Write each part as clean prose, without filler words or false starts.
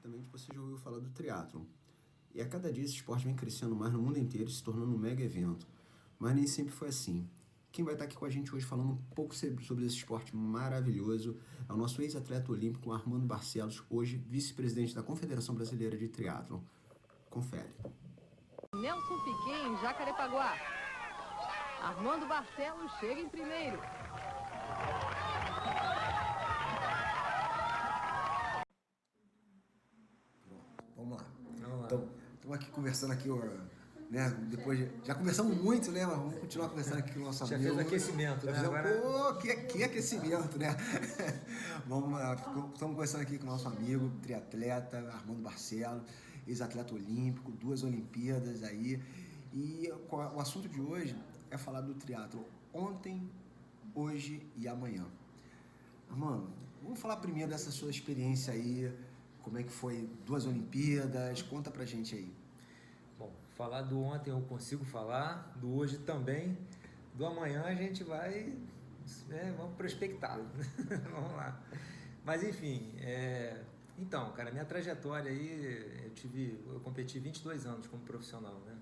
Certamente você já ouviu falar do triatlon. E a cada dia esse esporte vem crescendo mais no mundo inteiro e se tornando um mega evento. Mas nem sempre foi assim. Quem vai estar aqui com a gente hoje falando um pouco sobre esse esporte maravilhoso é o nosso ex-atleta olímpico Armando Barcelos, hoje vice-presidente da Confederação Brasileira de Triatlon. Confere. Nelson Piquet em Jacarepaguá. Armando Barcelos chega em primeiro. Vamos lá. Então, estamos aqui conversando aqui, né? Depois já conversamos muito, né? Mas vamos continuar conversando aqui com o nosso amigo. Já fez aquecimento, né? Agora... Pô, que aquecimento, né? Vamos lá. Estamos conversando aqui com o nosso amigo, triatleta, Armando Barcelos, ex-atleta olímpico, 2 Olimpíadas aí. E o assunto de hoje é falar do triatlo ontem, hoje e amanhã. Armando, vamos falar primeiro dessa sua experiência aí. Como é que foi 2 Olimpíadas? Conta pra gente aí. Bom, falar do ontem eu consigo falar, do hoje também, do amanhã a gente vai, vamos prospectar, vamos lá. Mas enfim, então, cara, minha trajetória aí, eu competi 22 anos como profissional, né?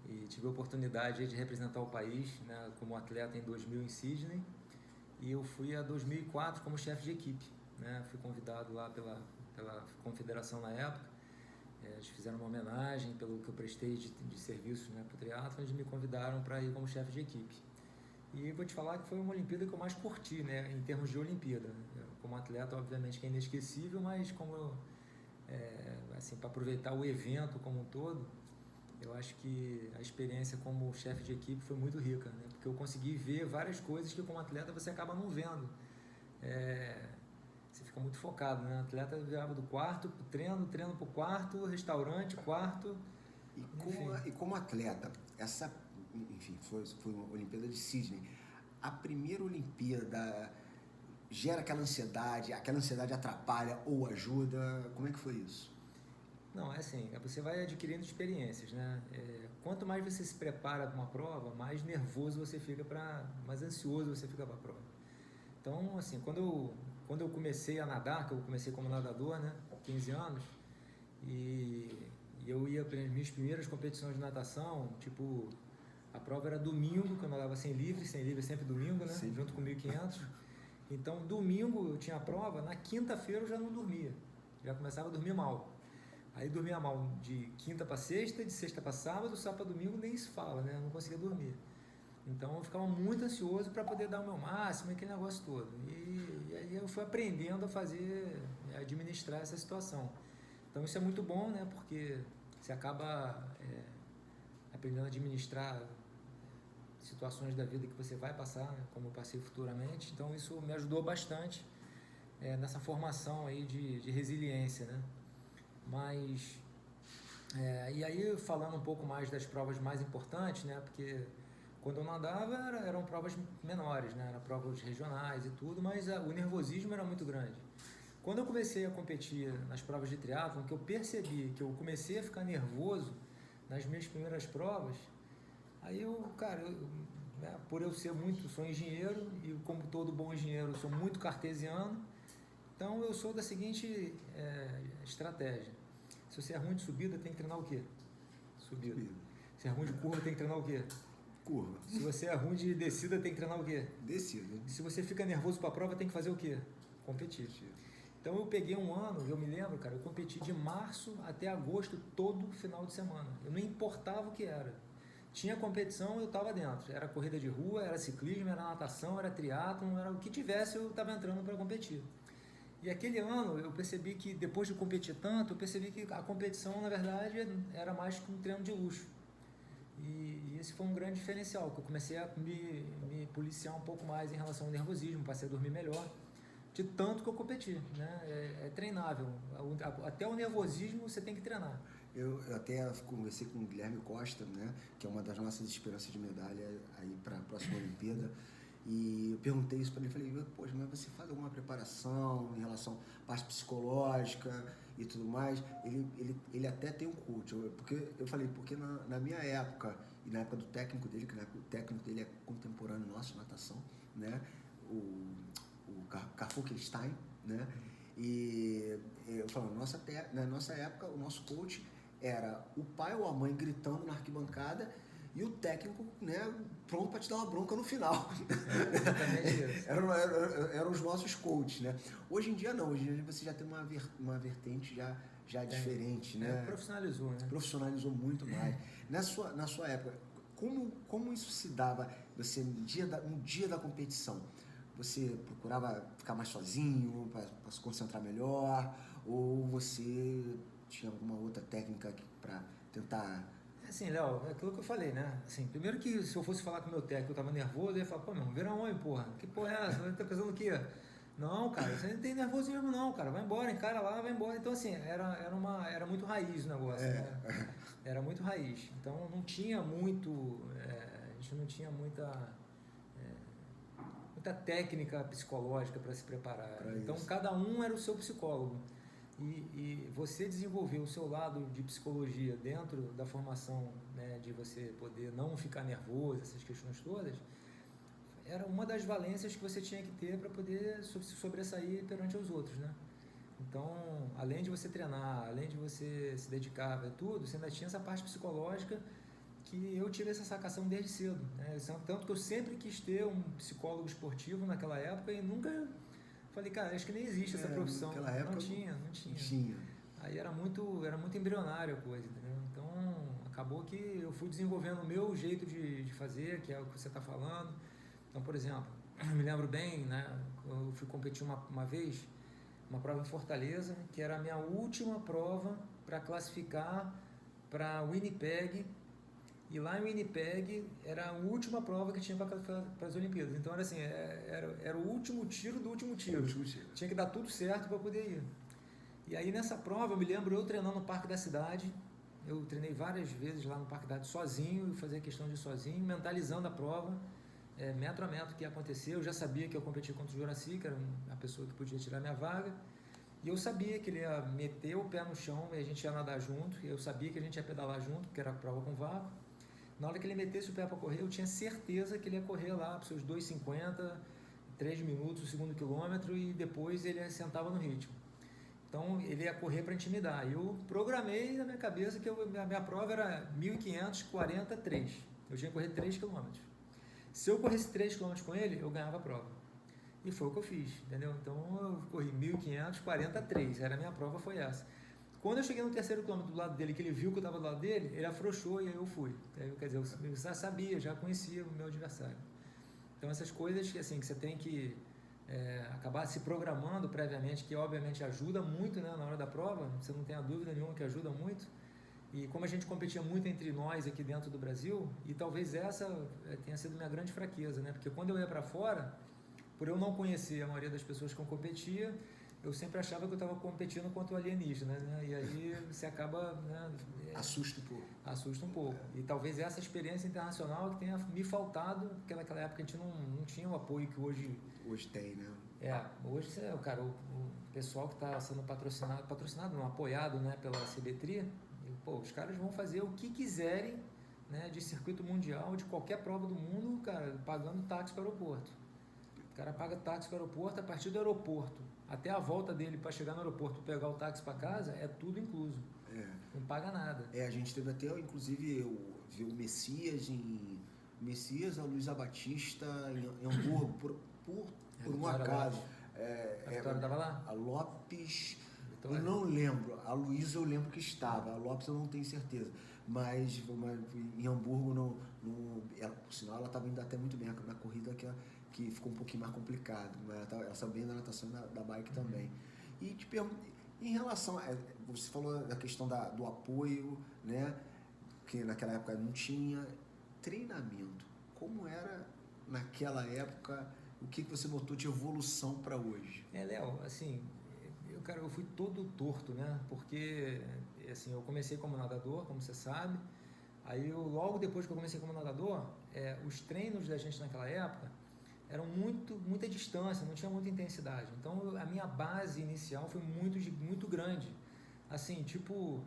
E tive a oportunidade de representar o país, né, como atleta em 2000 em Sydney, e eu fui a 2004 como chefe de equipe, né? Fui convidado lá pela confederação na época. Eles fizeram uma homenagem pelo que eu prestei de serviços, né, para o triatlo, eles me convidaram para ir como chefe de equipe. E vou te falar que foi uma Olimpíada que eu mais curti, né, em termos de Olimpíada. Como atleta, obviamente, que é inesquecível, mas como assim, para aproveitar o evento como um todo, eu acho que a experiência como chefe de equipe foi muito rica, né, porque eu consegui ver várias coisas que como atleta você acaba não vendo. Você fica muito focado, né? O atleta virava do quarto pro treino pro quarto, restaurante, quarto. E como atleta, enfim, foi uma Olimpíada de Sydney. A primeira Olimpíada gera aquela ansiedade atrapalha ou ajuda? Como é que foi isso? Não, é assim, você vai adquirindo experiências, né? Quanto mais você se prepara para uma prova, mais nervoso você fica mais ansioso você fica para a prova. Então, assim, quando eu comecei a nadar, que eu comecei como nadador, né, 15 anos, e eu ia para as minhas primeiras competições de natação, tipo, a prova era domingo, que eu nadava sem livre é sempre domingo, né, Sim. Junto com 1.500. Então, domingo eu tinha a prova, na quinta-feira eu já não dormia, já começava a dormir mal. Aí dormia mal de quinta para sexta, de sexta para sábado para domingo nem se fala, né, eu não conseguia dormir. Então eu ficava muito ansioso para poder dar o meu máximo, aquele negócio todo. E aí eu fui aprendendo a administrar essa situação. Então isso é muito bom, né? Porque você acaba aprendendo a administrar situações da vida que você vai passar, né? Como eu passei futuramente. Então isso me ajudou bastante nessa formação aí de resiliência, né? Mas e aí falando um pouco mais das provas mais importantes, né? Porque quando eu nadava eram provas menores, né? Eram provas regionais e tudo, mas o nervosismo era muito grande. Quando eu comecei a competir nas provas de triatlon, que eu percebi que eu comecei a ficar nervoso nas minhas primeiras provas, aí por eu sou engenheiro e como todo bom engenheiro, eu sou muito cartesiano, então eu sou da seguinte estratégia. Se você é ruim de subida, tem que treinar o quê? Subida. Se é ruim de curva, tem que treinar o quê? Curva. Se você é ruim de descida, tem que treinar o quê? Descida. Se você fica nervoso para a prova, tem que fazer o quê? Competir. Então eu peguei um ano, eu me lembro, cara, eu competi de março até agosto todo final de semana. Eu não importava o que era. Tinha competição, eu estava dentro. Era corrida de rua, era ciclismo, era natação, era triatlon, era o que tivesse, eu estava entrando para competir. E aquele ano eu percebi que depois de competir tanto, eu percebi que a competição, na verdade, era mais que um treino de luxo. E esse foi um grande diferencial, que eu comecei a me policiar um pouco mais em relação ao nervosismo, passei a dormir melhor, de tanto que eu competi, né? É treinável, até o nervosismo você tem que treinar. Eu até conversei com o Guilherme Costa, né, que é uma das nossas esperanças de medalha aí para a próxima Olimpíada, e eu perguntei isso para ele, falei, poxa, mas você faz alguma preparação em relação à parte psicológica e tudo mais? Ele até tem um coach, porque na minha época, e na época do técnico dele, que o técnico dele é contemporâneo nosso, natação, né, o Carfuckelstein, né, e falando, na nossa época, o nosso coach era o pai ou a mãe gritando na arquibancada e o técnico, né, pronto para te dar uma bronca no final. Eram os nossos coaches, né? Hoje em dia não, hoje em dia você já tem uma vertente já diferente, né? Profissionalizou, né? Profissionalizou muito mais. Na sua época, como isso se dava, você no dia da competição? Você procurava ficar mais sozinho para se concentrar melhor? Ou você tinha alguma outra técnica para tentar... Assim, Léo, é aquilo que eu falei, né? Assim, primeiro que se eu fosse falar com o meu técnico, eu tava nervoso, ele ia falar, pô, meu, vira homem, porra. Que porra é essa? Você tá pensando o quê? Não, cara, você não tem nervoso mesmo não, cara. Vai embora, encara lá, vai embora. Então, assim, era muito raiz o negócio, né? Era muito raiz. Então, não tinha muito... a gente não tinha muita técnica psicológica para se preparar. Então, cada um era o seu psicólogo. E você desenvolver o seu lado de psicologia dentro da formação, né, de você poder não ficar nervoso, essas questões todas, era uma das valências que você tinha que ter para poder se sobressair perante os outros, né? Então, além de você treinar, além de você se dedicar a tudo, você ainda tinha essa parte psicológica que eu tive essa sacação desde cedo, né? Tanto que eu sempre quis ter um psicólogo esportivo naquela época e nunca... Falei, cara, acho que nem existe essa profissão. Naquela época não tinha. Aí era muito embrionária a coisa, entendeu? Então, acabou que eu fui desenvolvendo o meu jeito de fazer, que é o que você está falando. Então, por exemplo, eu me lembro bem, né? Eu fui competir uma vez, uma prova em Fortaleza, que era a minha última prova para classificar para Winnipeg. E lá em Winnipeg era a última prova que tinha para as Olimpíadas. Então era assim, era o último tiro do último tiro. Tinha que dar tudo certo para poder ir. E aí nessa prova eu me lembro eu treinando no Parque da Cidade. Eu treinei várias vezes lá no Parque da Cidade sozinho, fazia questão de ir sozinho, mentalizando a prova, metro a metro o que ia acontecer. Eu já sabia que eu competia contra o Juraci, que era a pessoa que podia tirar minha vaga. E eu sabia que ele ia meter o pé no chão e a gente ia nadar junto. E eu sabia que a gente ia pedalar junto, porque era prova com vácuo. Na hora que ele metesse o pé para correr, eu tinha certeza que ele ia correr lá para os seus 2,50, 3 minutos, o segundo quilômetro, e depois ele sentava no ritmo. Então, ele ia correr para intimidar. E eu programei na minha cabeça que a minha prova era 1.543. Eu tinha que correr 3 quilômetros. Se eu corresse 3 quilômetros com ele, eu ganhava a prova. E foi o que eu fiz, entendeu? Então, eu corri 1.543. A minha prova foi essa. Quando eu cheguei no terceiro quilômetro do lado dele, que ele viu que eu estava do lado dele, ele afrouxou e aí eu fui. Quer dizer, eu já sabia, já conhecia o meu adversário. Então, essas coisas que, assim, que você tem que acabar se programando previamente, que obviamente ajuda muito, né, na hora da prova, você não tem a dúvida nenhuma que ajuda muito. E como a gente competia muito entre nós aqui dentro do Brasil, e talvez essa tenha sido minha grande fraqueza, né? Porque quando eu ia para fora, por eu não conhecer a maioria das pessoas que eu competia, eu sempre achava que eu estava competindo contra o alienígena, né? E aí você acaba... Né, assusta um pouco. Assusta um pouco. E talvez essa experiência internacional que tenha me faltado, porque naquela época a gente não tinha o apoio que hoje... Hoje tem, né? Hoje, cara, o pessoal que está sendo patrocinado não, apoiado, né, pela CBTRI, os caras vão fazer o que quiserem, né, de circuito mundial, de qualquer prova do mundo, cara, pagando táxi para o aeroporto. O cara paga táxi para o aeroporto, a partir do aeroporto até a volta dele para chegar no aeroporto, pegar o táxi para casa, é tudo incluso. Não paga nada. A gente teve até, inclusive, o Messias, a Luísa Batista em Hamburgo, por um acaso. A Vitória estava lá? A Lopes, eu não lembro. A Luísa eu lembro que estava, a Lopes eu não tenho certeza. Mas em Hamburgo, por sinal, ela estava indo até muito bem na corrida que ficou um pouquinho mais complicado. Ela estava bem na natação e da bike também. E te pergunto, em relação a... Você falou da questão do apoio, né? Que naquela época não tinha. Treinamento. Como era naquela época? O que você notou de evolução para hoje? Léo, assim... eu fui todo torto, né? Porque, assim, eu comecei como nadador, como você sabe. Aí, logo depois que eu comecei como nadador, os treinos da gente naquela época eram muita distância, não tinha muita intensidade. Então, a minha base inicial foi muito grande. Assim, tipo,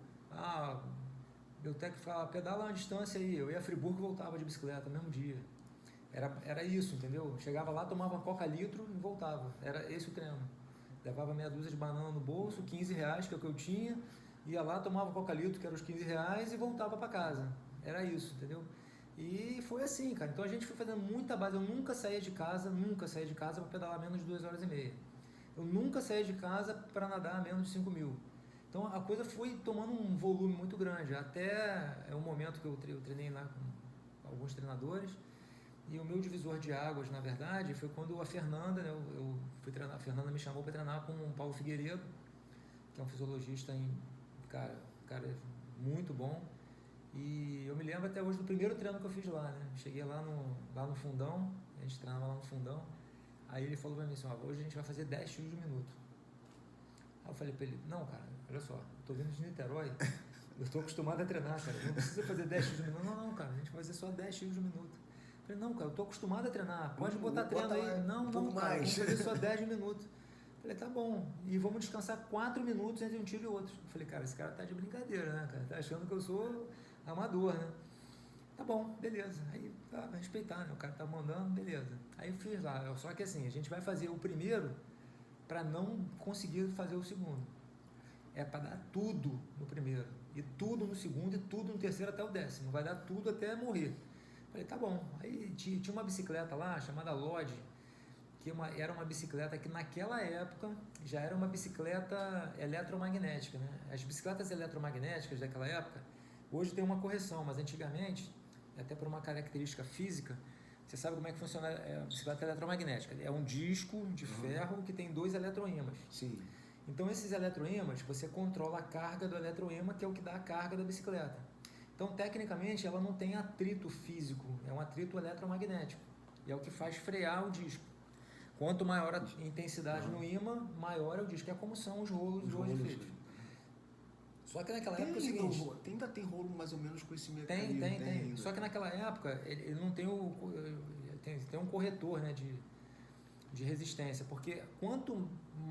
meu técnico falava, pedala uma distância aí. Eu ia a Friburgo e voltava de bicicleta no mesmo dia. Era isso, entendeu? Chegava lá, tomava uma coca litro e voltava. Era esse o treino. levava meia dúzia de banana no bolso, R$15, que é o que eu tinha, ia lá, tomava coca-lito, que era os R$15, e voltava para casa. Era isso, entendeu? E foi assim, cara. Então a gente foi fazendo muita base. Eu nunca saía de casa para pedalar menos de 2 horas e meia. Eu nunca saía de casa para nadar menos de 5 mil. Então a coisa foi tomando um volume muito grande. Até o momento que eu treinei lá com alguns treinadores. E o meu divisor de águas, na verdade, foi quando a Fernanda, né, eu fui treinar, a Fernanda me chamou para treinar com o Paulo Figueiredo, que é um fisiologista, cara muito bom. E eu me lembro até hoje do primeiro treino que eu fiz lá, né? Cheguei lá no fundão, a gente treinava lá no fundão. Aí ele falou pra mim assim, hoje a gente vai fazer 10 x de minuto. Aí eu falei pra ele, não, cara, olha só, eu tô vindo de Niterói, eu tô acostumado a treinar, cara, não precisa fazer 10 x de minuto. Não, cara, a gente vai fazer só 10 x de minuto. Eu falei, não, cara, eu tô acostumado a treinar, pode botar treino aí. Não, cara, vamos fazer só 10 de minuto. Eu falei, tá bom, e vamos descansar 4 minutos entre um tiro e outro. Eu falei, cara, esse cara tá de brincadeira, né, cara, tá achando que eu sou amador, né? Tá bom, beleza. Aí, vai respeitar, né? O cara tá mandando, beleza. Aí eu fiz lá. Só que assim, a gente vai fazer o primeiro para não conseguir fazer o segundo. É para dar tudo no primeiro, e tudo no segundo, e tudo no terceiro até o 10º. Vai dar tudo até morrer. Falei, tá bom. Aí tinha uma bicicleta lá, chamada Lodge, que era uma bicicleta que naquela época já era uma bicicleta eletromagnética, né? As bicicletas eletromagnéticas daquela época, hoje tem uma correção, mas antigamente, até por uma característica física, você sabe como é que funciona a bicicleta eletromagnética. É um disco de ferro que tem 2 eletroímãs. Sim. Então, esses eletroímãs, você controla a carga do eletroímã, que é o que dá a carga da bicicleta. Então, tecnicamente, ela não tem atrito físico, é um atrito eletromagnético. E é o que faz frear o disco. Quanto maior a intensidade no ímã, maior é o disco. É como são os rolos hoje feitos. Só que naquela época é o seguinte... Ainda tem rolo mais ou menos com esse mecanismo. Tem. Só que naquela época ele não tem tem um corretor, né, de resistência, porque quanto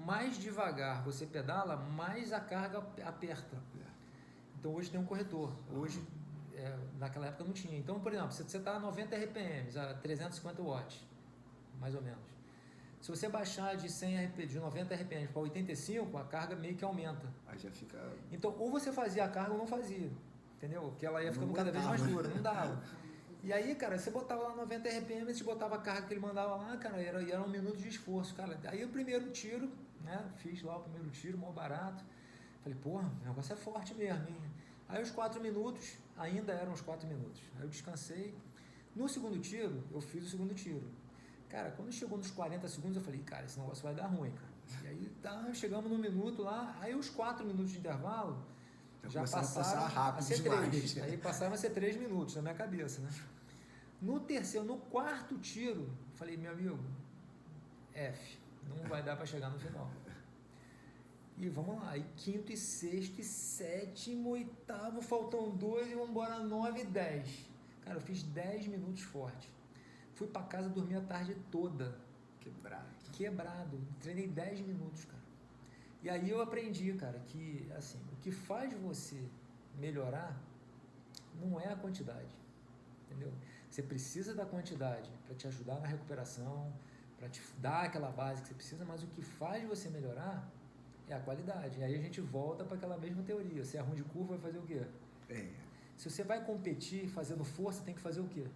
mais devagar você pedala, mais a carga aperta. Então hoje tem um corretor. Hoje, naquela época não tinha. Então, por exemplo, se você está a 90 RPM, a 350 watts, mais ou menos. Se você baixar de 90 RPM para 85, a carga meio que aumenta. Aí já fica... Então, ou você fazia a carga ou não fazia, entendeu? Porque ela ia ficando cada vez mais dura, não dava. E aí, cara, você botava lá 90 RPM, você botava a carga que ele mandava lá, cara, era 1 minuto de esforço, cara. Aí o primeiro tiro, né, fiz lá o primeiro tiro, mó barato. Falei, porra, o negócio é forte mesmo, hein? Aí os 4 minutos, ainda eram os 4 minutos. Aí eu descansei. No segundo tiro, eu fiz o segundo tiro. Cara, quando chegou nos 40 segundos, eu falei, cara, esse negócio vai dar ruim, cara. E aí, chegamos no minuto lá, aí os 4 minutos de intervalo já passaram rápido a ser demais. 3. Aí passaram a ser 3 minutos na minha cabeça, né? No quarto tiro, eu falei, meu amigo, não vai dar para chegar no final. E vamos lá, e quinto e sexto e sétimo, oitavo, faltam 2 e vamos embora 9 e 10. Cara, eu fiz 10 minutos forte. Fui para casa dormir a tarde toda. Quebrado. Treinei 10 minutos, cara. E aí eu aprendi, cara, que assim, o que faz você melhorar não é a quantidade, entendeu? Você precisa da quantidade para te ajudar na recuperação, para te dar aquela base que você precisa, mas o que faz você melhorar é a qualidade. E aí a gente volta para aquela mesma teoria. Se é ruim de curva, vai fazer o quê? Se você vai competir fazendo força, tem que fazer o quê?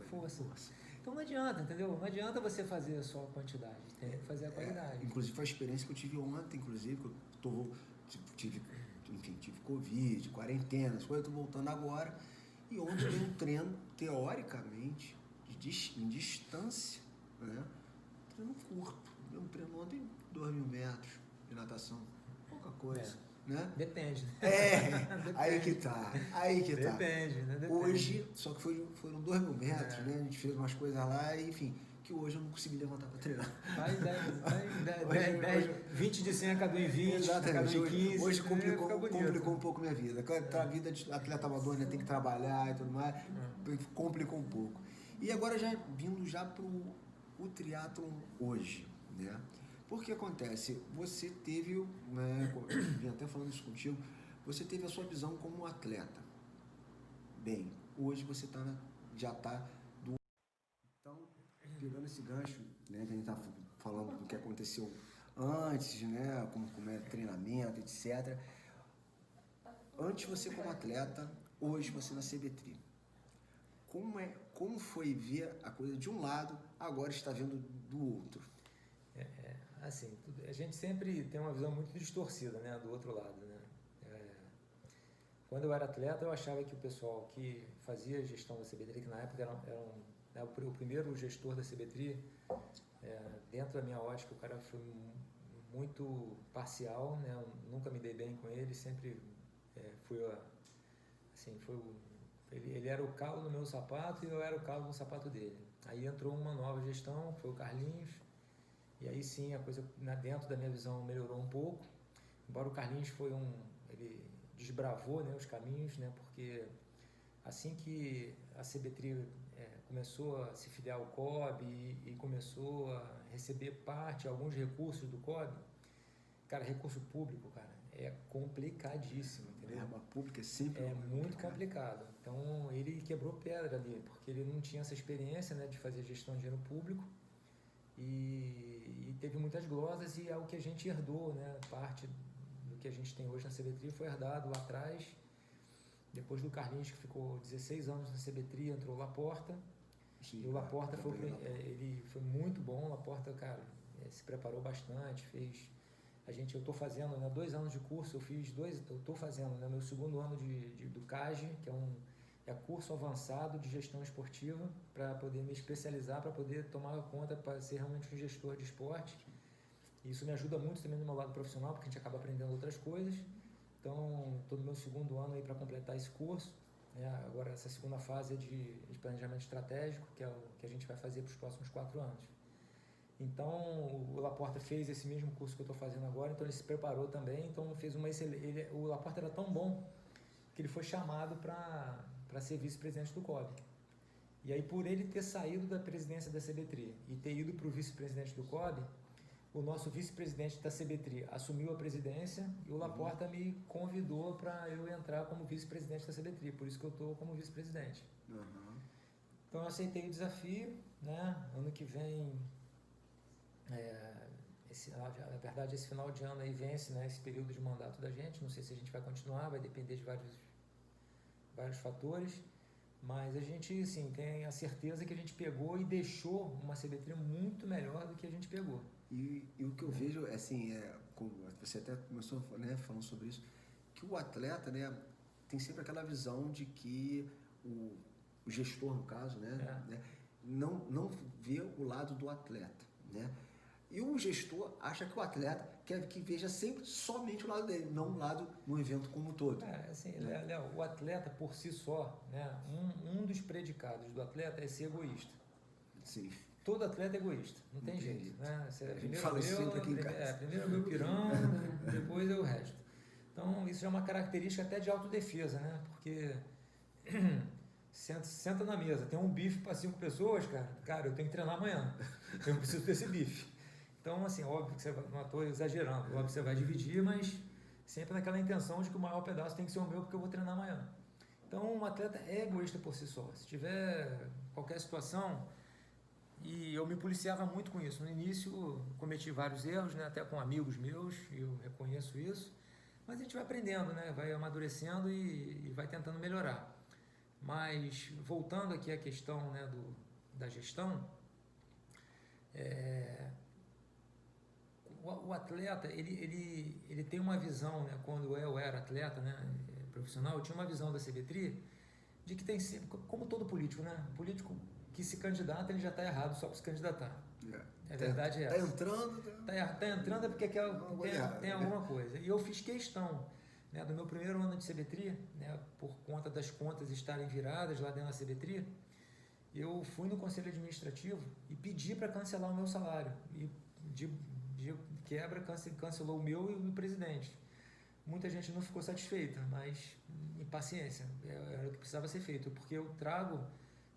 Força. Então não adianta, entendeu? Não adianta você fazer só a quantidade, tem que fazer a qualidade. Inclusive foi a experiência que eu tive ontem, inclusive, que eu tive Covid, quarentena, as coisas, eu tô voltando agora. E ontem eu dei um treino, teoricamente, em distância, né? Treino curto. Dei um treino ontem, 2.000 metros de natação, pouca coisa. Né? Depende. Depende. Aí que tá. Depende, né? Depende. Hoje, só que foram 2.000 metros, né? A gente fez umas coisas lá e, enfim, que hoje eu não consegui levantar para treinar. Vai 20 de 100 a cada 1 em 20, a cada 1 em 15. Hoje complicou um pouco minha vida. A vida de atleta amador, né? Tem que trabalhar e tudo mais, complicou um pouco. E agora vindo para o triatlon hoje, né? Porque acontece, você teve, né, vim até falando isso contigo, você teve a sua visão como um atleta. Bem, hoje você já está do... Então, pegando esse gancho, né, que a gente está falando do que aconteceu antes, né? Como é treinamento, etc. Antes você como atleta, hoje você na CBTRI. Como foi ver a coisa de um lado, agora está vendo do outro? Assim, a gente sempre tem uma visão muito distorcida, né, do outro lado, né? Quando eu era atleta, eu achava que o pessoal que fazia gestão da CBTRI, que na época era o primeiro gestor da CBTRI, dentro da minha ótica, o cara foi muito parcial, né? Eu nunca me dei bem com ele, sempre ele era o calo no meu sapato e eu era o calo no sapato dele. Aí entrou uma nova gestão, que foi o Carlinhos, e aí sim a coisa dentro da minha visão melhorou um pouco, embora o Carlinhos ele desbravou, né, os caminhos, né, porque assim que a CBTRI começou a se filiar ao COB e começou a receber alguns recursos do COB, cara, recurso público, cara, é complicadíssimo, entendeu? Verba pública é sempre muito complicado. Então ele quebrou pedra ali, porque ele não tinha essa experiência, né, de fazer gestão de dinheiro público e teve muitas glosas, e é o que a gente herdou, né? Parte do que a gente tem hoje na CBTRI foi herdado lá atrás. Depois do Carlinhos, que ficou 16 anos na CBTRI, entrou o Laporta. Sim, e o Laporta ele foi muito bom. O Laporta, cara, se preparou bastante, eu estou fazendo, né, 2 anos de curso, eu estou fazendo, né, meu segundo ano do CAGE, que é curso avançado de gestão esportiva, para poder me especializar, para poder tomar conta, para ser realmente um gestor de esporte. E isso me ajuda muito também no meu lado profissional, porque a gente acaba aprendendo outras coisas. Então, estou no meu segundo ano aí para completar esse curso. Agora, essa segunda fase é de planejamento estratégico, que é o que a gente vai fazer para os próximos 4 anos. Então, o Laporta fez esse mesmo curso que eu estou fazendo agora, então ele se preparou também, então fez o Laporta era tão bom que ele foi chamado para ser vice-presidente do COB. E aí, por ele ter saído da presidência da CBTRI e ter ido para o vice-presidente do COB, o nosso vice-presidente da CBTRI assumiu a presidência e o Laporta me convidou para eu entrar como vice-presidente da CBTRI, por isso que eu estou como vice-presidente. Então, eu aceitei o desafio, né? Ano que vem... na verdade, esse final de ano aí vence, né, esse período de mandato da gente. Não sei se a gente vai continuar, vai depender de vários fatores, mas a gente, assim, tem a certeza que a gente pegou e deixou uma CBTRI muito melhor do que a gente pegou. E o que eu vejo, assim, como você até começou, né, falando sobre isso, que o atleta, né, tem sempre aquela visão de que o gestor, no caso, né, não vê o lado do atleta, né? E o gestor acha que o atleta quer que veja sempre somente o lado dele, não o lado no evento como um todo. Léo, o atleta por si só, né, um dos predicados do atleta é ser egoísta. Sim. Todo atleta é egoísta, não tem jeito. Né? Primeiro fala sempre aqui em casa. Primeiro é o meu pirão, depois é o resto. Então, isso é uma característica até de autodefesa, né? Porque senta na mesa, tem um bife para 5 pessoas, cara, eu tenho que treinar amanhã, eu não preciso desse bife. Então, assim, óbvio que você não estou exagerando, óbvio que você vai dividir, mas sempre naquela intenção de que o maior pedaço tem que ser o meu, porque eu vou treinar amanhã. Então, um atleta é egoísta por si só. Se tiver qualquer situação, e eu me policiava muito com isso. No início, cometi vários erros, né, até com amigos meus, e eu reconheço isso, mas a gente vai aprendendo, né, vai amadurecendo e vai tentando melhorar. Mas, voltando aqui à questão, né, da gestão, o atleta, ele tem uma visão, né, quando eu era atleta, né, profissional, eu tinha uma visão da CBTRI de que tem sempre, como todo político, né, político que se candidata, ele já está errado só para se candidatar. A verdade é essa. Está entrando... Está entrando é porque tem alguma coisa. E eu fiz questão, né, do meu primeiro ano de CBTRI, né, por conta das contas estarem viradas lá dentro da CBTRI, eu fui no conselho administrativo e pedi para cancelar o meu salário. E de quebra cancelou o meu e o do presidente. Muita gente não ficou satisfeita, mas paciência, era o que precisava ser feito, porque eu trago,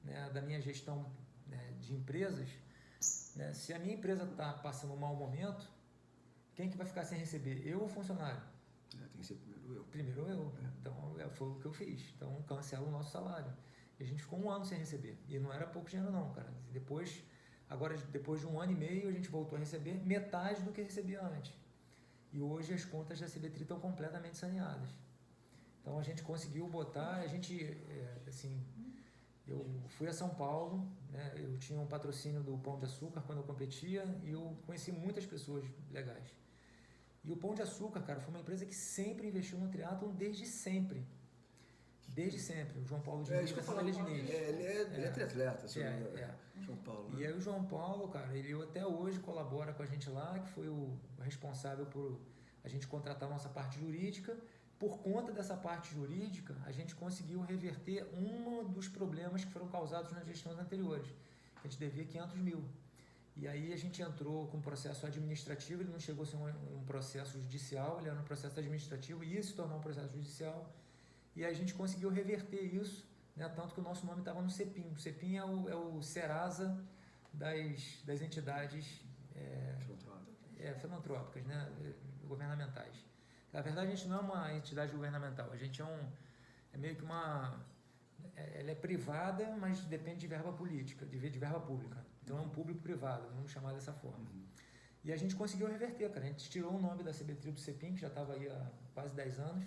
né, da minha gestão, né, de empresas, né, se a minha empresa está passando um mau momento, quem que vai ficar sem receber? Eu ou o funcionário? Tem que ser primeiro eu. Primeiro eu. Então, foi o que eu fiz. Então, cancela o nosso salário. E a gente ficou 1 ano sem receber. E não era pouco dinheiro não, cara. Depois, Agora, depois de 1 ano e meio, a gente voltou a receber metade do que recebia antes. E hoje as contas da CB3 estão completamente saneadas. Então a gente conseguiu botar, eu fui a São Paulo, né, eu tinha um patrocínio do Pão de Açúcar quando eu competia e eu conheci muitas pessoas legais. E o Pão de Açúcar, cara, foi uma empresa que sempre investiu no triatlon desde sempre. Desde sempre. O João Paulo Diniz, ele é triatleta, João Paulo. Né? E aí o João Paulo, cara, ele até hoje colabora com a gente lá, que foi o responsável por a gente contratar a nossa parte jurídica. Por conta dessa parte jurídica, a gente conseguiu reverter um dos problemas que foram causados nas gestões anteriores. A gente devia 500 mil. E aí a gente entrou com um processo administrativo, ele não chegou a ser um processo judicial, ele era um processo administrativo e ia se tornar um processo judicial. E a gente conseguiu reverter isso, né, tanto que o nosso nome estava no CEPIM. O CEPIM é o Serasa das entidades filantrópicas, né, governamentais. Na verdade, a gente não é uma entidade governamental, a gente é meio que ela é privada, mas depende de verba política, de verba pública. Então é um público-privado, vamos chamar dessa forma. E a gente conseguiu reverter, cara. A gente tirou o nome da CB3 do CEPIM, que já estava aí há quase 10 anos,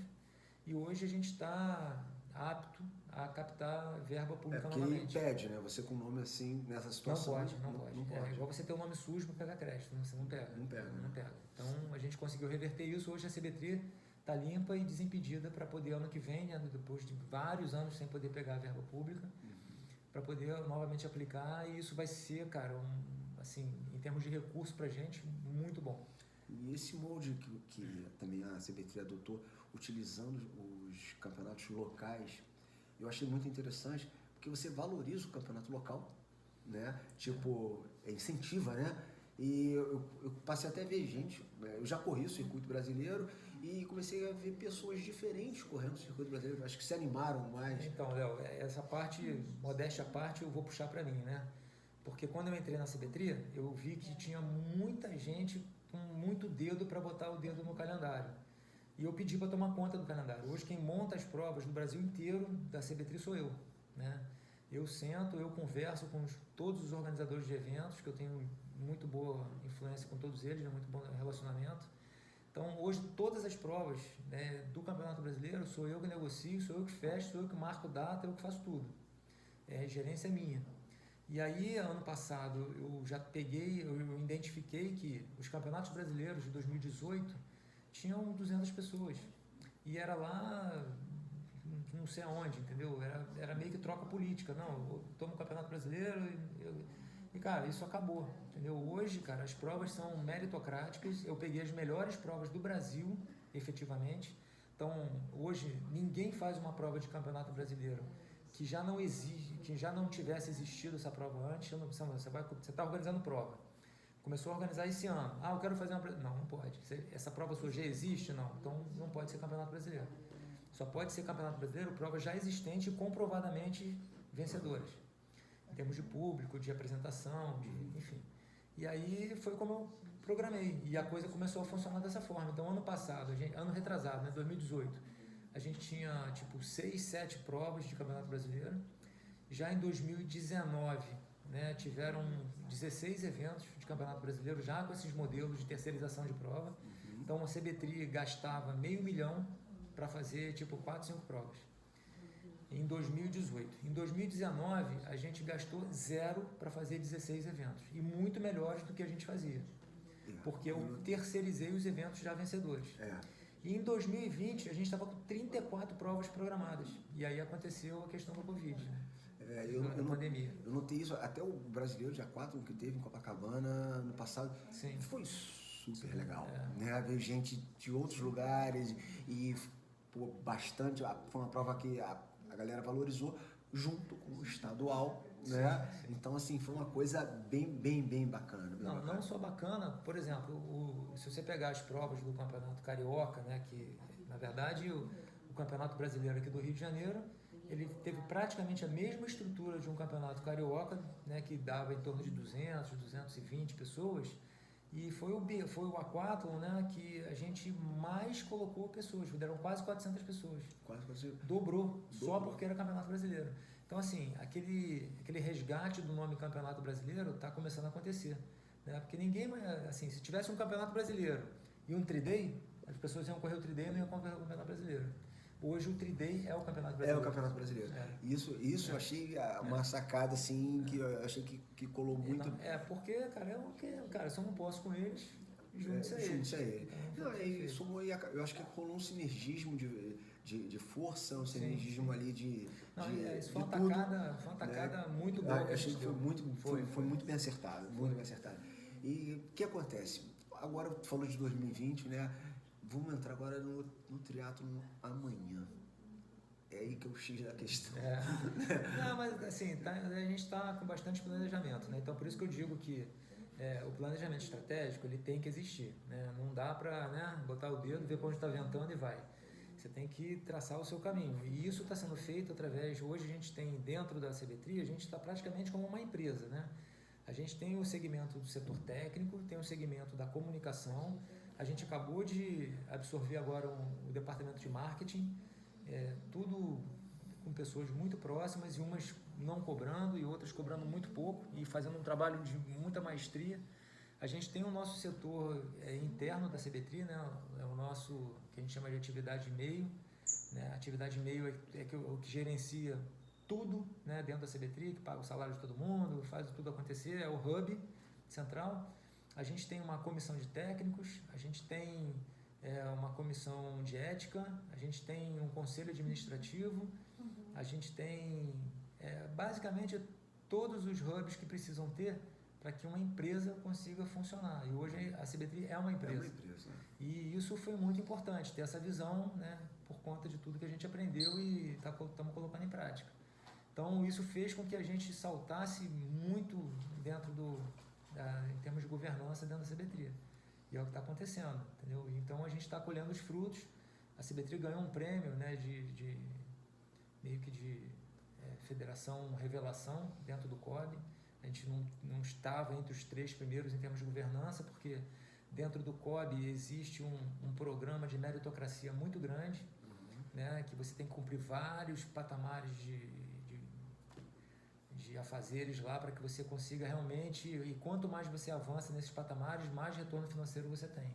e hoje a gente está apto a captar verba pública novamente. Impede, né? Você com um nome assim, nessa situação... Não pode. É igual você ter um nome sujo para pegar crédito, você não pega. Não pega. Então a gente conseguiu reverter isso. Hoje a CB3 está limpa e desimpedida para poder, ano que vem, né, depois de vários anos sem poder pegar a verba pública, para poder novamente aplicar, e isso vai ser, cara, em termos de recurso para a gente, muito bom. E esse molde que também a CB3 adotou, utilizando os campeonatos locais, eu achei muito interessante, porque você valoriza o campeonato local, né? Tipo, incentiva, né? E eu passei até a ver gente, eu já corri o circuito brasileiro e comecei a ver pessoas diferentes correndo o circuito brasileiro, acho que se animaram mais. Então, Léo, essa parte, modéstia à parte, eu vou puxar para mim, né? Porque quando eu entrei na CB3, eu vi que tinha muita gente com muito dedo para botar o dedo no calendário. E eu pedi para tomar conta do calendário. Hoje quem monta as provas do Brasil inteiro da CB3 sou eu, né? Eu sento, eu converso com todos os organizadores de eventos, que eu tenho muito boa influência com todos eles, né? Muito bom relacionamento. Então hoje todas as provas, né, do Campeonato Brasileiro sou eu que negocio, sou eu que fecho, sou eu que marco data, eu que faço tudo. A gerência é minha. E aí, ano passado, eu já eu identifiquei que os campeonatos brasileiros de 2018 tinham 200 pessoas. E era lá, não sei aonde, entendeu? Era meio que troca política. Não, eu tomo o campeonato brasileiro e, cara, isso acabou, entendeu? Hoje, cara, as provas são meritocráticas. Eu peguei as melhores provas do Brasil, efetivamente. Então, hoje, ninguém faz uma prova de campeonato brasileiro que já não tivesse existido essa prova antes. Você está organizando prova, começou a organizar esse ano, eu quero fazer uma... Não pode, essa prova sua já existe? Não, então não pode ser campeonato brasileiro, só pode ser campeonato brasileiro prova já existente e comprovadamente vencedoras, em termos de público, de apresentação, enfim. E aí foi como eu programei, e a coisa começou a funcionar dessa forma. Então ano passado, ano retrasado, né, 2018, a gente tinha tipo 6, 7 provas de campeonato brasileiro. Já em 2019, né, tiveram 16 eventos de campeonato brasileiro, já com esses modelos de terceirização de prova. Então a CB3 gastava R$500 mil para fazer tipo 4, 5 provas. Em 2018. Em 2019, a gente gastou 0 para fazer 16 eventos. E muito melhores do que a gente fazia. Porque eu terceirizei os eventos já vencedores. E em 2020, a gente estava com 34 provas programadas. E aí aconteceu a questão da Covid, né? Da pandemia. Eu notei isso, até o brasileiro, dia 4, que teve em Copacabana, no passado, sim, foi super legal. Né? Ver gente de outros lugares e bastante. Foi uma prova que a galera valorizou junto com o estadual. Né? Sim. Então, assim, foi uma coisa bem bacana. Não só bacana, por exemplo, se você pegar as provas do Campeonato Carioca, né, que na verdade o Campeonato Brasileiro aqui do Rio de Janeiro, ele teve praticamente a mesma estrutura de um Campeonato Carioca, né, que dava em torno de 200, 220 pessoas, e foi o Aquathlon, né, que a gente mais colocou pessoas, deram quase 400 pessoas. Quase 400. Dobrou, só porque era Campeonato Brasileiro. Então, assim, aquele resgate do nome Campeonato Brasileiro está começando a acontecer, né? Porque ninguém, assim, se tivesse um Campeonato Brasileiro e um tri-day, as pessoas iam correr o tri-day e não iam correr o Campeonato Brasileiro. Hoje o tri-day é o Campeonato Brasileiro. É o Campeonato Brasileiro. Eu achei uma sacada, assim, que eu achei que colou muito. Porque, cara, se eu não posso com eles, junte-se a eles. Então, eu acho que rolou um sinergismo de força, um sinergismo ali isso foi uma tacada muito boa. Eu achei que foi muito bem acertado, muito bem acertado. E o que acontece? Agora, tu falou de 2020, né? Vamos entrar agora no triatlon amanhã. É aí que eu X da questão. Não, mas assim, a gente está com bastante planejamento, né? Então, por isso que eu digo que o planejamento estratégico, ele tem que existir, né? Não dá para, né, botar o dedo, ver para onde está ventando e vai. Você tem que traçar o seu caminho. E isso está sendo feito através... Hoje a gente tem, dentro da CBTRI, a gente está praticamente como uma empresa, né? A gente tem o segmento do setor técnico, tem o segmento da comunicação. A gente acabou de absorver agora o departamento de marketing, tudo com pessoas muito próximas e umas não cobrando e outras cobrando muito pouco e fazendo um trabalho de muita maestria. A gente tem o nosso setor interno da CBTRI, né? É o nosso, que a gente chama de atividade e meio, né? Atividade e meio é o que gerencia tudo, né, dentro da CBTRI, que paga o salário de todo mundo, faz tudo acontecer, é o hub central. A gente tem uma comissão de técnicos, a gente tem uma comissão de ética, a gente tem um conselho administrativo, a gente tem basicamente todos os hubs que precisam ter para que uma empresa consiga funcionar. E hoje a CBTRI é uma empresa. E isso foi muito importante, ter essa visão, né, por conta de tudo que a gente aprendeu e estamos colocando em prática. Então, isso fez com que a gente saltasse muito dentro em termos de governança dentro da CBTRI. E é o que está acontecendo, entendeu? Então, a gente está colhendo os frutos. A CBTRI ganhou um prêmio, né, meio que de federação revelação dentro do COB. A gente não estava entre os 3 primeiros em termos de governança, porque dentro do COB existe um programa de meritocracia muito grande, né, que você tem que cumprir vários patamares de afazeres lá para que você consiga realmente, e quanto mais você avança nesses patamares, mais retorno financeiro você tem.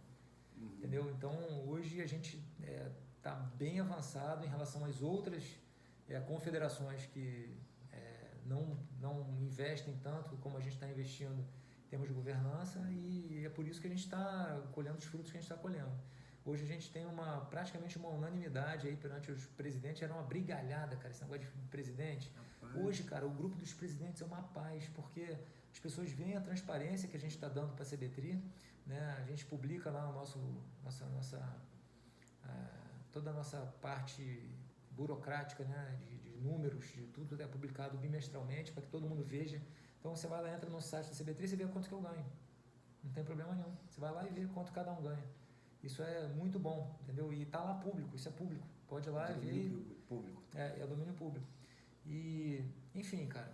Entendeu? Então, hoje a gente está bem avançado em relação às outras confederações que não investem tanto como a gente está investindo em termos de governança, e é por isso que a gente está colhendo os frutos que a gente está colhendo. Hoje a gente tem praticamente uma unanimidade aí perante os presidentes, era uma brigalhada, cara, esse negócio de presidente. Hoje, cara, o grupo dos presidentes é uma paz, porque as pessoas veem a transparência que a gente está dando para a CBTRI, né? A gente publica lá toda a nossa parte burocrática, né? De números, de tudo é publicado bimestralmente para que todo mundo veja. Então você vai lá, entra no site da CBTRI e você vê quanto que eu ganho. Não tem problema nenhum. Você vai lá e vê quanto cada um ganha. Isso é muito bom, entendeu? E está lá público, isso é público. Pode ir lá e ver. Público. É domínio público. E, enfim, cara,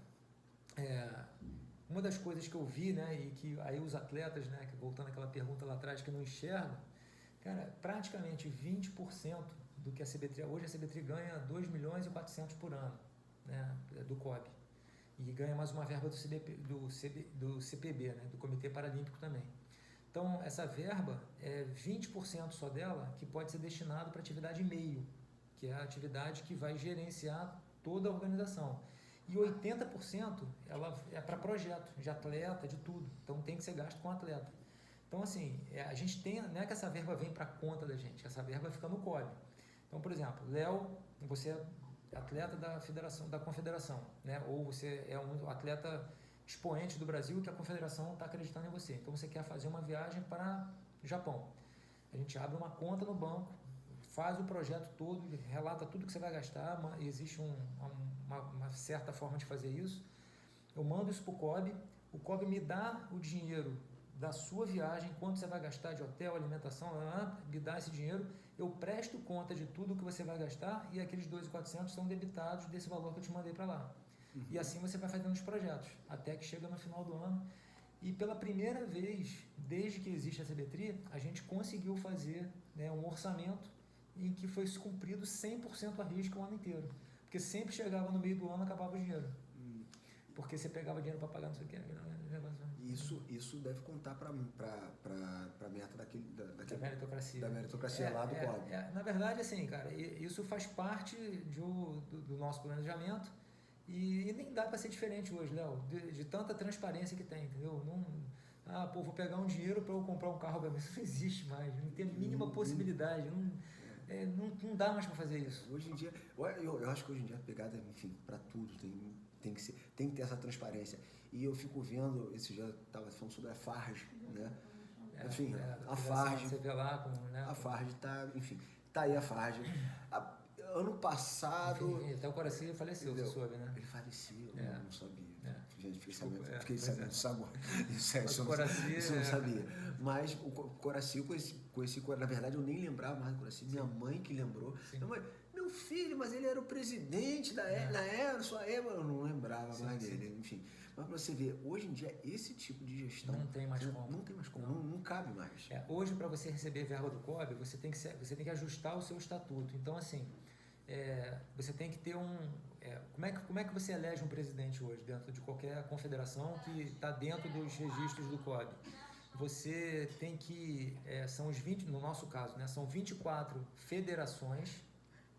uma das coisas que eu vi, né, e que aí os atletas, né, que voltando àquela pergunta lá atrás, que não enxergam, cara, praticamente 20% do que a CBTRI, hoje a CBTRI ganha 2 milhões e 400 por ano, né, do COB. E ganha mais uma verba do CPB, né, do Comitê Paralímpico também. Então, essa verba, 20% só dela, que pode ser destinado para atividade meio, que é a atividade que vai gerenciar toda a organização. E 80% ela é para projeto, de atleta, de tudo. Então, tem que ser gasto com atleta. Então, assim, a gente tem, não é que essa verba vem para a conta da gente, essa verba fica no COB. Então, por exemplo, Léo, você é atleta da confederação, né? Ou você é um atleta expoente do Brasil que a confederação está acreditando em você. Então, você quer fazer uma viagem para o Japão. A gente abre uma conta no banco, faz o projeto todo, relata tudo que você vai gastar, existe uma certa forma de fazer isso. Eu mando isso para o COB me dá o dinheiro da sua viagem, quanto você vai gastar de hotel, alimentação, me dá esse dinheiro, eu presto conta de tudo que você vai gastar e aqueles 2.400 são debitados desse valor que eu te mandei para lá. E assim você vai fazendo os projetos, até que chega no final do ano. E pela primeira vez, desde que existe a CBTRI, a gente conseguiu fazer, né, um orçamento em que foi cumprido 100% a risco o ano inteiro. Porque sempre chegava no meio do ano e acabava o dinheiro. Porque você pegava dinheiro para pagar não sei o que. Isso deve contar para a meta Da meritocracia. Da meritocracia lá do COB. Na verdade, assim, cara, isso faz parte do nosso planejamento e nem dá para ser diferente hoje, Léo, de tanta transparência que tem, entendeu? Não, vou pegar um dinheiro para eu comprar um carro, isso não existe mais, não tem a mínima possibilidade, não dá mais para fazer isso. Hoje em dia, eu acho que hoje em dia a pegada, enfim, para tudo tem que ter essa transparência. E eu fico vendo, esse já estava falando sobre a Farge, né? Enfim, a Farge. Você vê lá né? A Farge tá aí a Farge. Ano passado. Enfim, até o Coraci faleceu, você soube, né? Ele faleceu, eu não sabia. Gente, fiquei sabendo disso agora. Isso eu não sabia. Mas o Coraci, eu conheci, na verdade eu nem lembrava mais do Coraci, minha mãe que lembrou. Minha mãe, meu filho, mas ele era o presidente na era, sua época, eu não lembrava mais dele, enfim. Mas para você ver, hoje em dia, esse tipo de gestão... Não tem mais como. Não tem mais como, não cabe mais. Hoje, para você receber verba do COB, você tem que ajustar o seu estatuto. Então, assim, você tem que ter como é que você elege um presidente hoje, dentro de qualquer confederação que está dentro dos registros do COB? Você tem que... são os 20, no nosso caso, né, são 24 federações,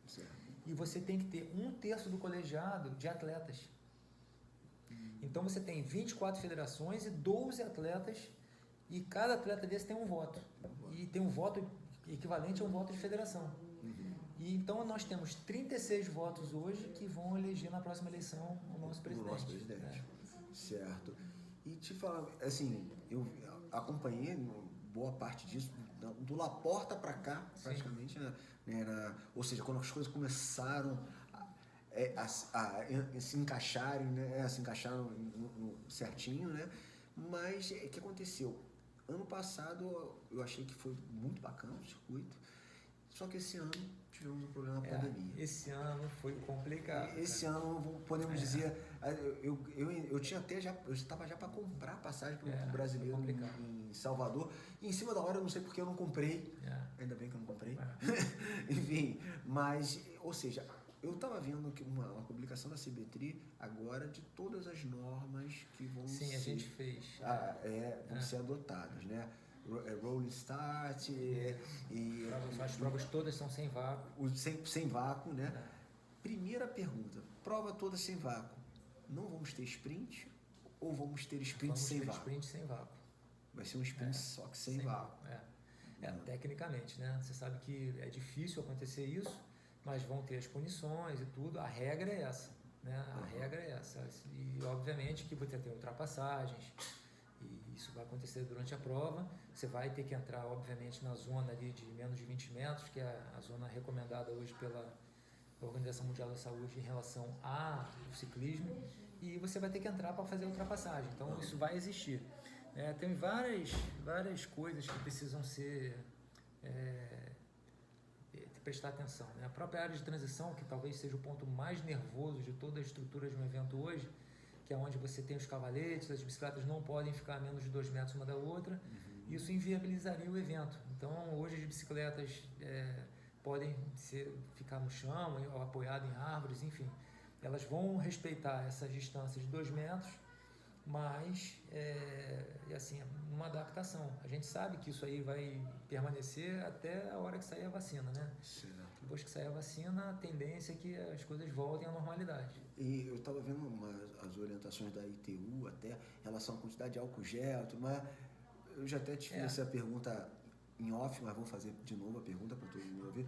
certo. E você tem que ter 1/3 do colegiado de atletas. Então você tem 24 federações e 12 atletas, e cada atleta desse tem um voto. E tem um voto equivalente a um voto de federação. E então nós temos 36 votos hoje que vão eleger na próxima eleição o nosso presidente. Certo. E te falar, assim, eu acompanhei boa parte disso, do Laporta para cá, praticamente, né, ou seja, quando as coisas começaram a se encaixarem, né, se encaixaram certinho, né? Mas o que aconteceu? Ano passado eu achei que foi muito bacana o circuito, só que esse ano tivemos um problema da pandemia. Esse ano foi complicado. Esse ano, podemos dizer, eu tinha até eu estava já para comprar passagem para o brasileiro em Salvador, e em cima da hora eu não sei porque eu não comprei, ainda bem que eu não comprei, enfim, mas, ou seja, eu estava vendo que uma publicação da CBTRI agora de todas as normas que vão a gente fez. Vão ser adotadas, né? Rolling Start e as provas todas são sem vácuo. Sem vácuo, né? Primeira pergunta, prova toda sem vácuo. Não vamos ter sprint ou vamos ter sprint sem vácuo? Sprint sem vácuo. Vai ser um sprint só que sem vácuo. Tecnicamente, né? Você sabe que é difícil acontecer isso, mas vão ter as punições e tudo. A regra é essa, né? A regra é essa. E obviamente que você tem ultrapassagens, e isso vai acontecer durante a prova. Você vai ter que entrar, obviamente, na zona ali de menos de 20 metros, que é a zona recomendada hoje pela Organização Mundial da Saúde em relação ao ciclismo, e você vai ter que entrar para fazer a ultrapassagem. Então, isso vai existir. Tem várias coisas que precisam ser... prestar atenção, né? A própria área de transição, que talvez seja o ponto mais nervoso de toda a estrutura de um evento hoje, que é onde você tem os cavaletes, as bicicletas não podem ficar a menos de 2 metros uma da outra, isso inviabilizaria o evento. Então, hoje as bicicletas podem ficar no chão, ou apoiadas em árvores, enfim, elas vão respeitar essas distâncias de 2 metros, mas assim, uma adaptação. A gente sabe que isso aí vai permanecer até a hora que sair a vacina, né? Certo. Depois que sair a vacina, a tendência é que as coisas voltem à normalidade. E eu estava vendo as orientações da ITU até em relação à quantidade de álcool gel, mas eu já até te fiz essa pergunta em off, mas vou fazer de novo a pergunta para todo mundo ouvir.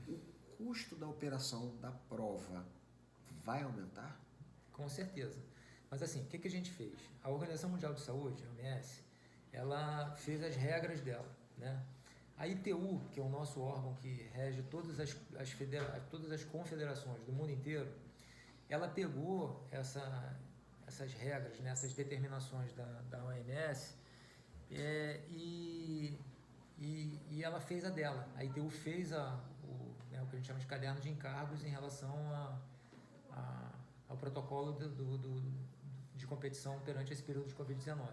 O custo da operação da prova vai aumentar? Com certeza. Mas assim, o que a gente fez? A Organização Mundial de Saúde, a OMS, ela fez as regras dela, né? A ITU, que é o nosso órgão que rege todas as confederações do mundo inteiro, ela pegou essas regras, né, essas determinações da OMS e ela fez a dela. A ITU fez o que a gente chama de caderno de encargos em relação ao protocolo de competição perante esse período de Covid-19.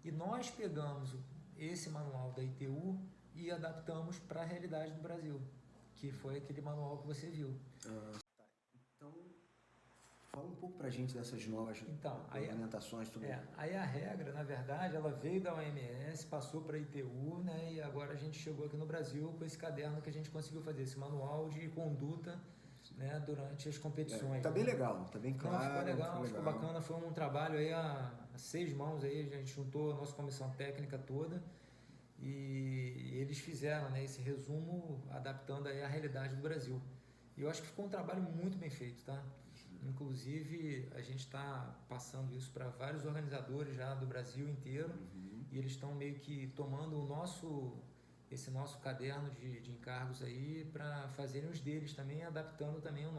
E nós pegamos esse manual da ITU e adaptamos para a realidade do Brasil, que foi aquele manual que você viu. Então, fala um pouco pra gente dessas novas orientações. Tudo. Aí a regra, na verdade, ela veio da OMS, passou para a ITU, né, e agora a gente chegou aqui no Brasil com esse caderno que a gente conseguiu fazer, esse manual de conduta, né, durante as competições. Tá bem legal, tá bem claro. Ficou legal, ficou bacana, foi um trabalho aí a 6 mãos, aí, a gente juntou a nossa comissão técnica toda e eles fizeram, né, esse resumo adaptando aí a realidade do Brasil. E eu acho que ficou um trabalho muito bem feito, tá? Inclusive, a gente está passando isso para vários organizadores já do Brasil inteiro e eles estão meio que tomando esse nosso caderno de encargos aí para fazerem os deles também, adaptando também o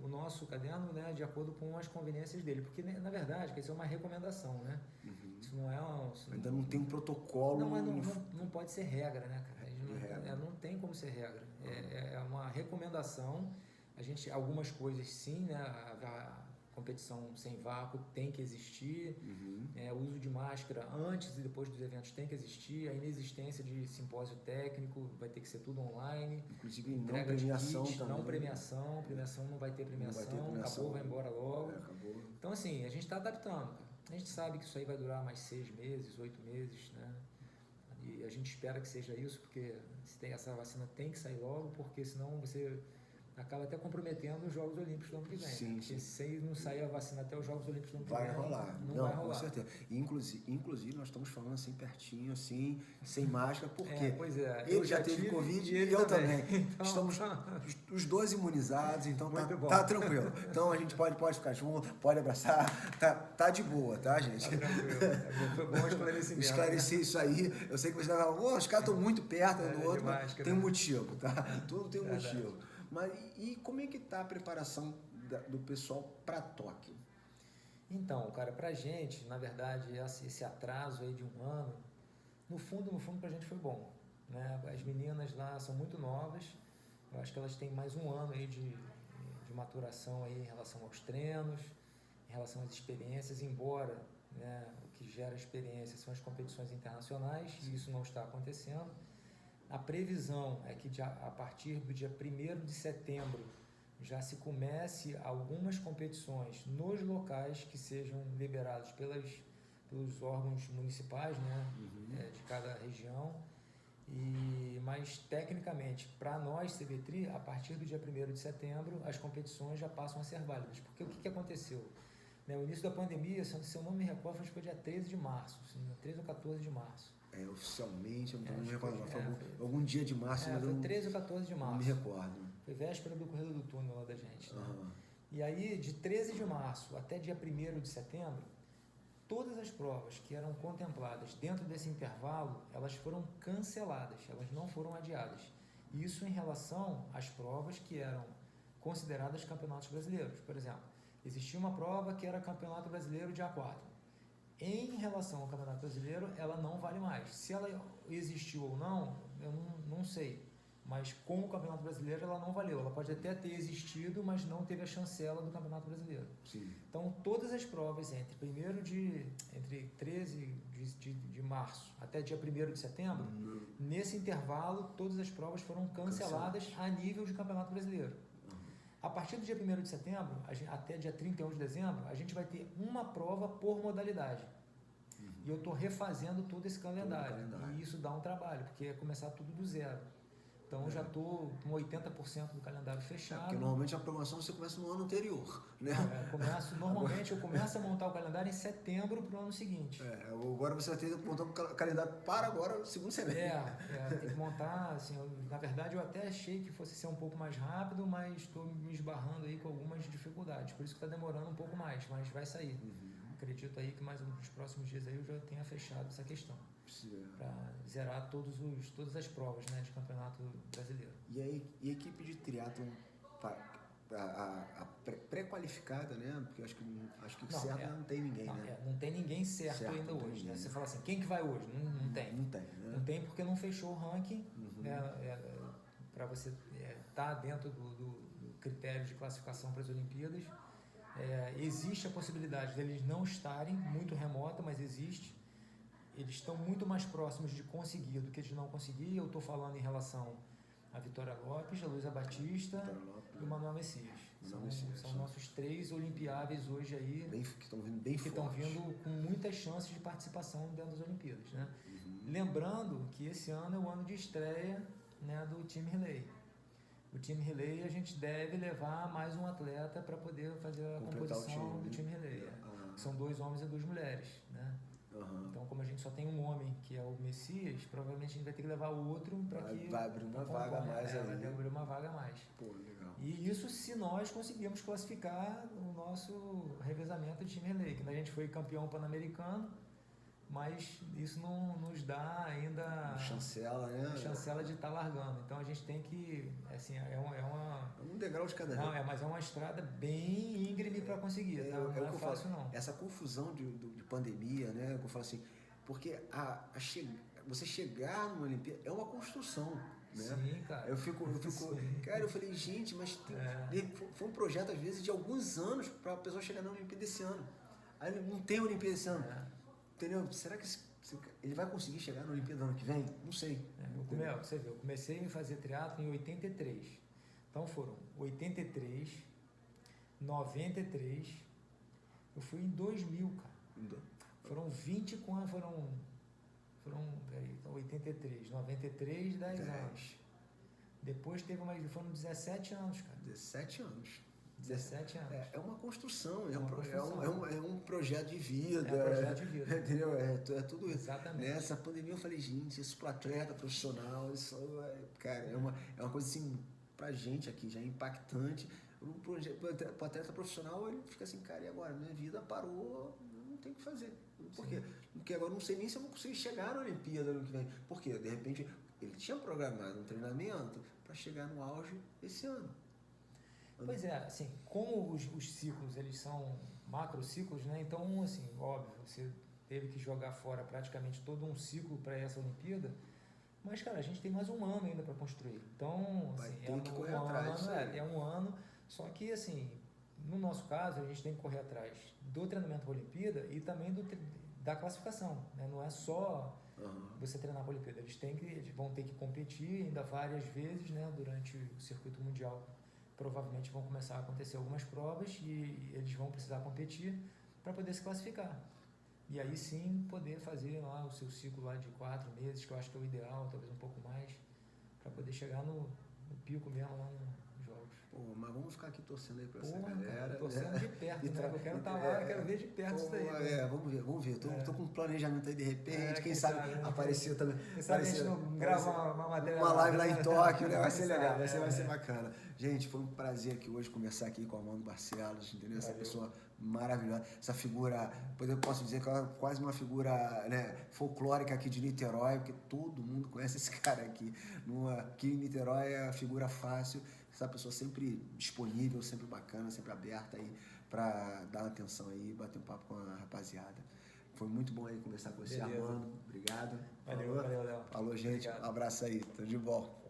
nosso caderno, né, de acordo com as conveniências dele, porque na verdade isso é uma recomendação, né? Isso não é ainda não tem um protocolo. Não pode ser regra, né, cara? Não tem como ser regra. É uma recomendação. Algumas coisas sim, né? A competição sem vácuo tem que existir, o uso de máscara antes e depois dos eventos tem que existir, a inexistência de simpósio técnico vai ter que ser tudo online, inclusive não premiação kit, também. Não premiação não vai ter premiação, acabou, vai embora logo. Acabou. Então assim, a gente está adaptando, cara. A gente sabe que isso aí vai durar mais 6 meses, 8 meses, né? E a gente espera que seja isso, porque essa vacina tem que sair logo, porque senão você acaba até comprometendo os Jogos Olímpicos do ano que vem. Sim, porque se não sair a vacina até os Jogos Olímpicos do ano que vem, vai rolar. Não vai rolar. Com certeza. Inclusive, nós estamos falando assim, pertinho, assim, sem máscara, porque pois é, ele já teve Covid e eu também. Então, estamos os dois imunizados, então tá tranquilo. Então a gente pode ficar junto, pode abraçar, tá de boa, tá, gente? Tá tranquilo. Foi bom esclarecimento. Esclarecer isso aí. Eu sei que você vai falar, os caras estão muito perto um do outro, mas tem um motivo, tá? Tudo tem um motivo. Mas e como é que está a preparação do pessoal para Tóquio? Então, cara, pra gente, na verdade, esse atraso aí de um ano, no fundo, pra gente foi bom, né? As meninas lá são muito novas, eu acho que elas têm mais um ano aí de maturação aí em relação aos treinos, em relação às experiências, embora, né, o que gera experiência são as competições internacionais, e isso não está acontecendo. A previsão é que a partir do dia 1º de setembro já se comece algumas competições nos locais que sejam liberados pelos órgãos municipais, né, de cada região. Mas, tecnicamente, para nós, CBTRI, a partir do dia 1º de setembro, as competições já passam a ser válidas. Porque o que aconteceu? O início da pandemia, se eu não me recordo, foi dia 13 de março, 13 ou 14 de março. Oficialmente, eu não me recordo. Foi algum dia de março. Foi 13 ou 14 de março. Não me recordo. Foi véspera do Correio do Túnel lá da gente. Né? E aí, de 13 de março até dia 1º de setembro, todas as provas que eram contempladas dentro desse intervalo, elas foram canceladas, elas não foram adiadas. Isso em relação às provas que eram consideradas campeonatos brasileiros. Por exemplo, existia uma prova que era Campeonato Brasileiro de A4. Em relação ao Campeonato Brasileiro, ela não vale mais. Se ela existiu ou não, eu não sei. Mas com o Campeonato Brasileiro, ela não valeu. Ela pode até ter existido, mas não teve a chancela do Campeonato Brasileiro. Sim. Então, todas as provas entre 13 de março até dia 1º de setembro, nesse intervalo, todas as provas foram canceladas a nível de Campeonato Brasileiro. A partir do dia 1º de setembro, até dia 31 de dezembro, a gente vai ter uma prova por modalidade. E eu estou refazendo todo esse calendário. E isso dá um trabalho, porque é começar tudo do zero. Então, já estou com 80% do calendário fechado. Porque normalmente a promoção você começa no ano anterior, né? Normalmente eu começo a montar o calendário em setembro para o ano seguinte. Agora você vai ter que montar o calendário para agora, o segundo semestre. Tem que montar, assim, na verdade eu até achei que fosse ser um pouco mais rápido, mas estou me esbarrando aí com algumas dificuldades, por isso que está demorando um pouco mais, mas vai sair. Acredito aí que mais nos próximos dias aí eu já tenha fechado essa questão. Para zerar todas as provas, né, de campeonato brasileiro. E a equipe de triatlon pré-qualificada, né? Porque acho que certo não tem ninguém, né? Não tem ninguém certo ainda hoje. Ninguém, né? Você fala assim, quem que vai hoje? Não tem. Não tem, né? Não tem porque não fechou o ranking, para você estar dentro do critério de classificação para as Olimpíadas. Existe a possibilidade deles não estarem, muito remota, mas existe. Eles estão muito mais próximos de conseguir do que de não conseguir. Eu estou falando em relação a Vitória Lopes, a Luísa Batista Vitória Lopes, e o Manuel Messias. São nossos 3 olimpiáveis hoje aí, que estão vindo bem que estão fortes. vindo com muitas chances de participação dentro das Olimpíadas, né? Lembrando que esse ano é o ano de estreia, né, do time relay. O time relay a gente deve levar mais um atleta para poder fazer a composição do time relay. São 2 homens e 2 mulheres, né? Então, como a gente só tem um homem, que é o Messias, provavelmente a gente vai ter que levar o outro para que... Vai abrir uma vaga a mais aí. Vai abrir uma vaga a mais. Pô, legal. E isso se nós conseguirmos classificar o nosso revezamento de time relay, que a gente foi campeão pan-americano, mas isso não nos dá ainda chancela, né? Chancela de estar largando. Então a gente tem que, assim, é um degrau de cada vez. Mas é uma estrada bem íngreme para conseguir, tá? Não é fácil não. Essa confusão de pandemia, né? Eu falo assim, porque você chegar numa Olimpíada é uma construção, né? Sim, cara. Eu fico cara, eu falei, gente, mas foi um projeto às vezes de alguns anos para a pessoa chegar na Olimpíada esse ano. Aí não tem Olimpíada esse ano. Entendeu? Será que ele vai conseguir chegar na Olimpíada ano que vem? Não sei. Você vê, eu comecei a fazer triatlo em 83. Então foram 83, 93, eu fui em 2000, cara. Foram 24, peraí, então 83, 93, 10 anos. Depois foram 17 anos, cara. 17 anos. 17 anos. É uma construção, é um projeto de vida. É um projeto de vida. Entendeu? É tudo isso. Exatamente. Nessa pandemia eu falei, gente, isso para atleta profissional, isso, cara, é uma coisa assim, pra gente aqui, já é impactante. Pro atleta profissional, ele fica assim, cara, e agora? Minha vida parou, não tem o que fazer. Por quê? Porque agora eu não sei nem se eu vou conseguir chegar na Olimpíada ano que vem. Por quê? De repente, ele tinha programado um treinamento para chegar no auge esse ano. Pois é, assim, como os ciclos, eles são macrociclos, né? Então, assim, óbvio, você teve que jogar fora praticamente todo um ciclo para essa Olimpíada, mas, cara, a gente tem mais um ano ainda para construir. Então, assim, é um ano, só que, assim, no nosso caso, a gente tem que correr atrás do treinamento para a Olimpíada e também da classificação, né? Não é só você treinar para a Olimpíada, eles vão ter que competir ainda várias vezes, né, durante o circuito mundial. Provavelmente vão começar a acontecer algumas provas e eles vão precisar competir para poder se classificar. E aí sim poder fazer lá o seu ciclo lá de 4 meses, que eu acho que é o ideal, talvez um pouco mais, para poder chegar no pico mesmo lá nos jogos. Pô, mas vamos ficar aqui torcendo aí para essa galera. Cara, torcendo de perto, né? Eu quero estar lá, eu quero ver de perto isso daí. Né? Vamos ver. Tô com um planejamento aí de repente, quem sabe aparecer também. Quem sabe a gente não grava uma matéria. Uma live lá em Tóquio, né? Vai ser legal, vai ser bacana. Gente, foi um prazer aqui hoje conversar aqui com o Armando Barcelos, entendeu? Essa pessoa maravilhosa, essa figura, eu posso dizer que é quase uma figura, né, folclórica aqui de Niterói, porque todo mundo conhece esse cara aqui. Aqui em Niterói é a figura fácil, essa pessoa sempre disponível, sempre bacana, sempre aberta aí para dar atenção aí, bater um papo com a rapaziada. Foi muito bom aí conversar com você, Armando. Obrigado. Valeu, Léo. Falou, gente. Obrigado. Um abraço aí. Tudo de bom.